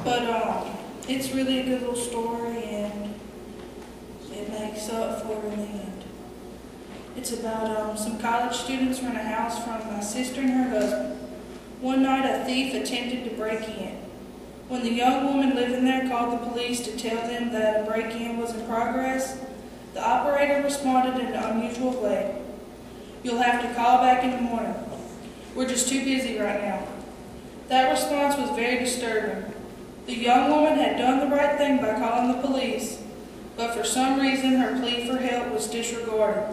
But it's really a good little story, and it makes up for it in the end. It's about some college students rent a house from my sister and her husband. One night a thief attempted to break in. When the young woman living there called the police to tell them that a break-in was in progress, the operator responded in an unusual way. "You'll have to call back in the morning. We're just too busy right now." That response was very disturbing. The young woman had done the right thing by calling the police, but for some reason her plea for help was disregarded.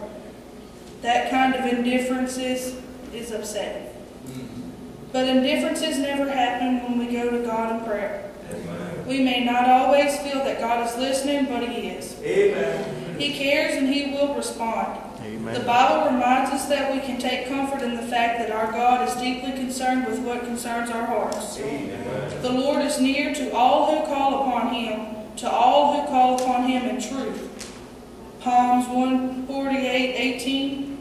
That kind of indifference is upsetting. But indifferences never happen when we go to God in prayer. Amen. We may not always feel that God is listening, but He is. Amen. He cares and He will respond. Amen. The Bible reminds us that we can take comfort in the fact that our God is deeply concerned with what concerns our hearts. Amen. The Lord is near to all who call upon Him, to all who call upon Him in truth. Psalms 148:18.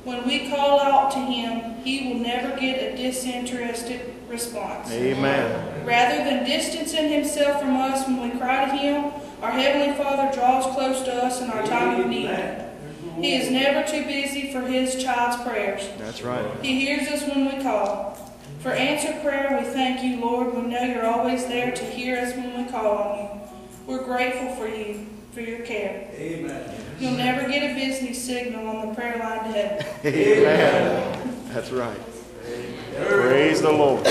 When we call out to Him, He will never get a disinterested response. Amen. Rather than distancing Himself from us when we cry to Him, our Heavenly Father draws close to us in our time of need. He is never too busy for His child's prayers. That's right. He hears us when we call. For answered prayer, we thank You, Lord. We know You're always there to hear us when we call on You. We're grateful for You, for Your care. Amen. You'll never get a busy signal on the prayer line to heaven. Amen. That's right. Praise the Lord.